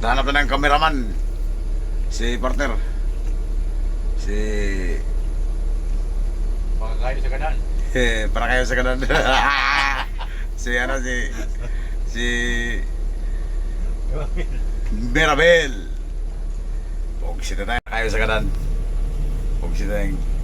hanap na ng cameraman. Si partner. Si... Pakakain sa kanan. para kayo sa kanan. Si ano, si Mirabel. Pugsit na tayo kayo sa kanan. Pugsit na tayo.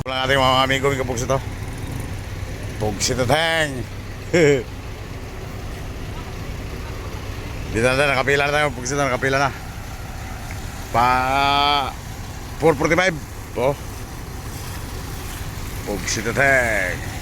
Lang ating mga amigo, may kapugsit ito. Pugsit na tang. Dito na tayo, nakapila na tayo. Pugsit na, nakapila na. Pa 4:45. Oh. Pugsit na tang.